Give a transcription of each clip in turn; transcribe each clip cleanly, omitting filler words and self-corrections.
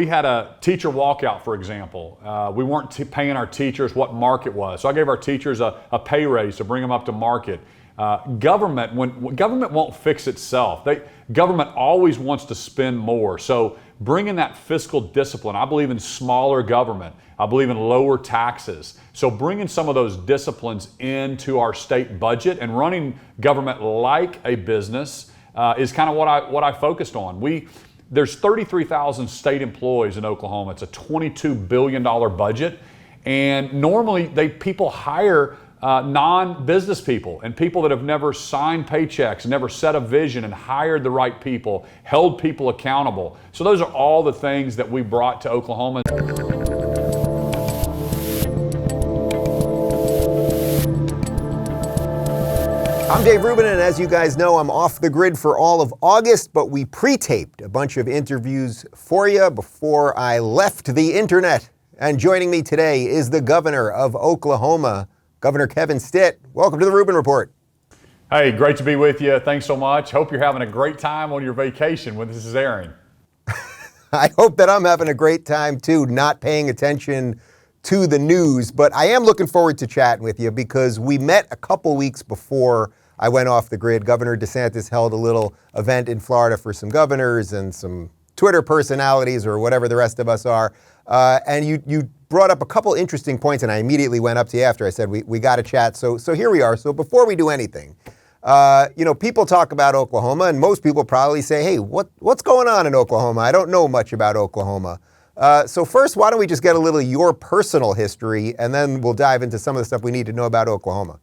we had a teacher walkout, for example. We weren't paying our teachers what market was. So I gave our teachers a pay raise to bring them up to market. Government won't fix itself. Government always wants to spend more. So bringing that fiscal discipline, I believe in smaller government. I believe in lower taxes. So bringing some of those disciplines into our state budget and running government like a business is kind of what I focused on. There's 33,000 state employees in Oklahoma. It's a $22 billion budget. And normally people hire non-business people and people that have never signed paychecks, never set a vision and hired the right people, held people accountable. So those are all the things that we brought to Oklahoma. I'm Dave Rubin, and as you guys know, I'm off the grid for all of August, but we pre-taped a bunch of interviews for you before I left the internet. And joining me today is the governor of Oklahoma, Governor Kevin Stitt. Welcome to the Rubin Report. Hey, great to be with you. Thanks so much. Hope you're having a great time on your vacation when this is airing. I hope that I'm having a great time too, not paying attention to the news, but I am looking forward to chatting with you because we met a couple weeks before I went off the grid. Governor DeSantis held a little event in Florida for some governors and some Twitter personalities or whatever the rest of us are. And you brought up a couple interesting points, and I immediately went up to you after. I said, we got to chat. So here we are. So before we do anything, people talk about Oklahoma, and most people probably say, hey, what's going on in Oklahoma? I don't know much about Oklahoma. So first, why don't we just get a little of your personal history, and then we'll dive into some of the stuff we need to know about Oklahoma.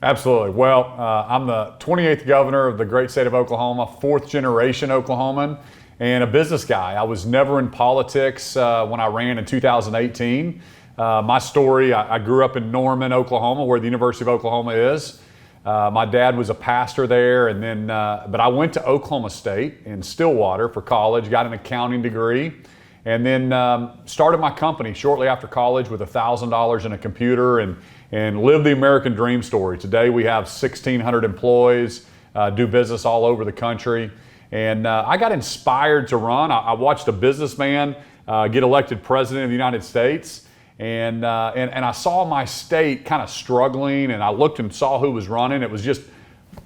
Absolutely. Well, I'm the 28th governor of the great state of Oklahoma, fourth generation Oklahoman, and a business guy. I was never in politics when I ran in 2018. My story, I grew up in Norman, Oklahoma, where the University of Oklahoma is. My dad was a pastor there, and then, but I went to Oklahoma State in Stillwater for college, got an accounting degree, and then started my company shortly after college with $1,000 in a computer and lived the American dream story. Today we have 1,600 employees, do business all over the country. And I got inspired to run. I watched a businessman get elected president of the United States. And I saw my state kind of struggling, and I looked and saw who was running. It was just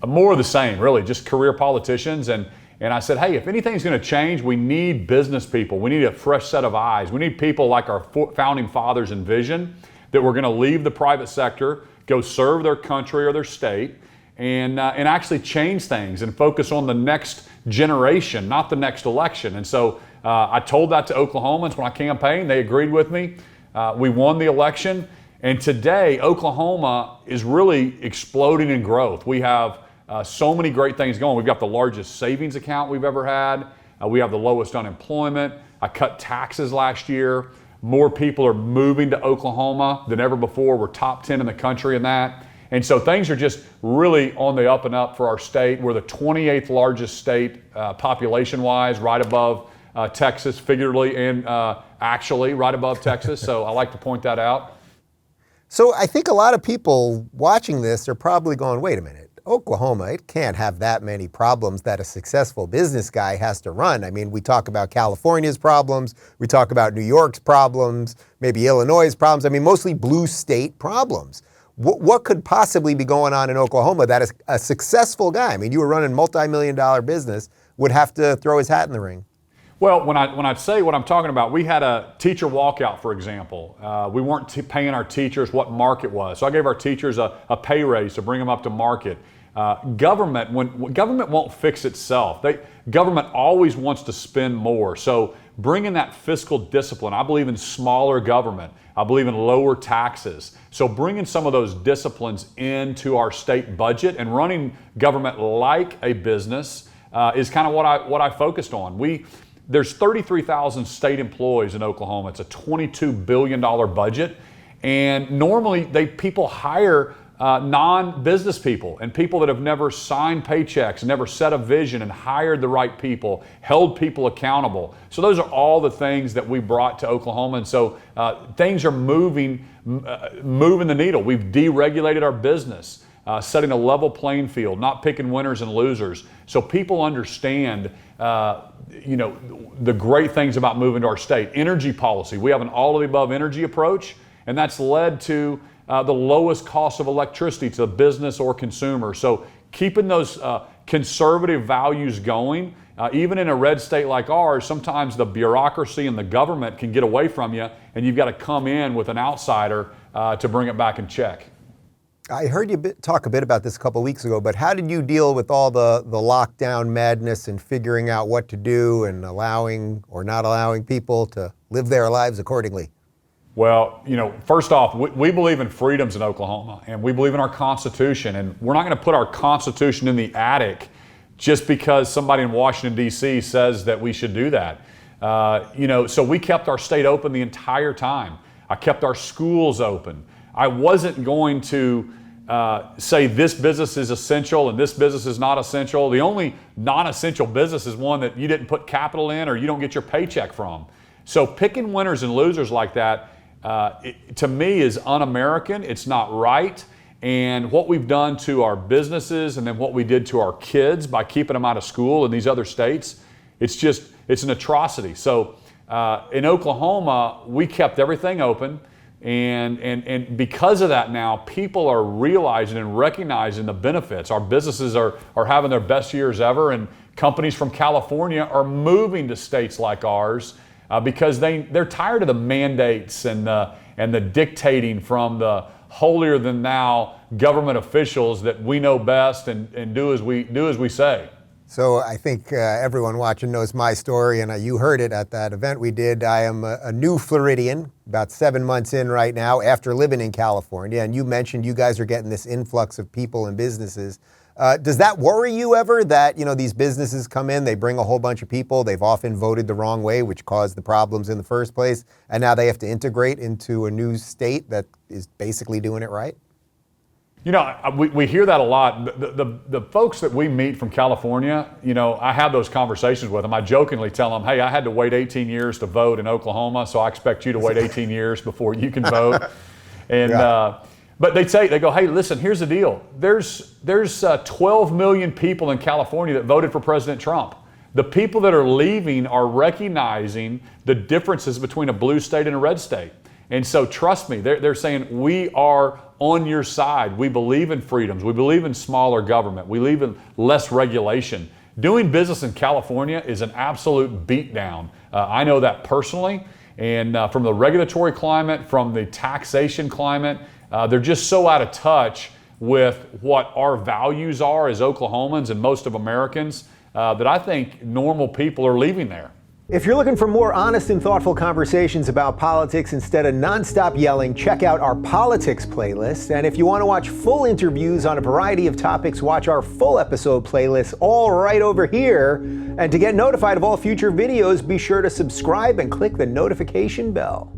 more of the same, really, just career politicians. And I said, hey, if anything's going to change, we need business people. We need a fresh set of eyes. We need people like our founding fathers envisioned, that we're going to leave the private sector, go serve their country or their state, and actually change things and focus on the next generation, not the next election. And so I told that to Oklahomans when I campaigned. They agreed with me. We won the election. And today, Oklahoma is really exploding in growth. We have so many great things going. We've got the largest savings account we've ever had. We have the lowest unemployment. I cut taxes last year. More people are moving to Oklahoma than ever before. We're top 10 in the country in that. And so things are just really on the up and up for our state. We're the 28th largest state population-wise, right above Texas, figuratively and actually right above Texas. So I like to point that out. So I think a lot of people watching this are probably going, wait a minute, Oklahoma, it can't have that many problems that a successful business guy has to run. I mean, we talk about California's problems, we talk about New York's problems, maybe Illinois' problems. I mean, mostly blue state problems. What could possibly be going on in Oklahoma that is a successful guy? I mean, you were running multi-million-dollar business, would have to throw his hat in the ring. Well, when I say what I'm talking about, we had a teacher walkout, for example. We weren't paying our teachers what market was. So I gave our teachers a pay raise to bring them up to market. Government won't fix itself. Government always wants to spend more. So bringing that fiscal discipline, I believe in smaller government. I believe in lower taxes. So bringing some of those disciplines into our state budget and running government like a business is kind of what I focused on. There's 33,000 state employees in Oklahoma. It's a $22 billion budget. And normally people hire non-business people and people that have never signed paychecks, never set a vision and hired the right people, held people accountable. So those are all the things that we brought to Oklahoma. And so things are moving the needle. We've deregulated our business. setting a level playing field, not picking winners and losers, so people understand the great things about moving to our state. Energy policy, we have an all-of-the-above energy approach, and that's led to the lowest cost of electricity to the business or consumer. So keeping those conservative values going, even in a red state like ours, sometimes the bureaucracy and the government can get away from you, and you've got to come in with an outsider to bring it back in check. I heard you talk a bit about this a couple of weeks ago, but how did you deal with all the lockdown madness and figuring out what to do and allowing or not allowing people to live their lives accordingly? Well, first off, we believe in freedoms in Oklahoma, and we believe in our Constitution, and we're not going to put our Constitution in the attic just because somebody in Washington, D.C. says that we should do that. So we kept our state open the entire time. I kept our schools open. I wasn't going to say this business is essential and this business is not essential. The only non-essential business is one that you didn't put capital in or you don't get your paycheck from. So picking winners and losers like that, to me, is un-American. It's not right. And what we've done to our businesses and then what we did to our kids by keeping them out of school in these other states, it's an atrocity. So in Oklahoma, we kept everything open. And because of that now, people are realizing and recognizing the benefits. Our businesses are having their best years ever, and companies from California are moving to states like ours because they're tired of the mandates and the dictating from the holier-than-thou government officials that we know best and do as we say. So I think everyone watching knows my story, and you heard it at that event we did. I am a new Floridian, about 7 months in right now after living in California, and you mentioned you guys are getting this influx of people and businesses. Does that worry you ever that these businesses come in, they bring a whole bunch of people, they've often voted the wrong way, which caused the problems in the first place, and now they have to integrate into a new state that is basically doing it right? We hear that a lot. The folks that we meet from California, I have those conversations with them. I jokingly tell them, hey, I had to wait 18 years to vote in Oklahoma, so I expect you to wait 18 years before you can vote. And but they go, hey, listen, here's the deal. There's 12 million people in California that voted for President Trump. The people that are leaving are recognizing the differences between a blue state and a red state. And so trust me, they're saying we are on your side. We believe in freedoms. We believe in smaller government. We believe in less regulation. Doing business in California is an absolute beatdown. I know that personally. And from the regulatory climate, from the taxation climate, they're just so out of touch with what our values are as Oklahomans and most of Americans that I think normal people are leaving there. If you're looking for more honest and thoughtful conversations about politics instead of nonstop yelling, check out our politics playlist. And if you want to watch full interviews on a variety of topics, watch our full episode playlist all right over here. And to get notified of all future videos, be sure to subscribe and click the notification bell.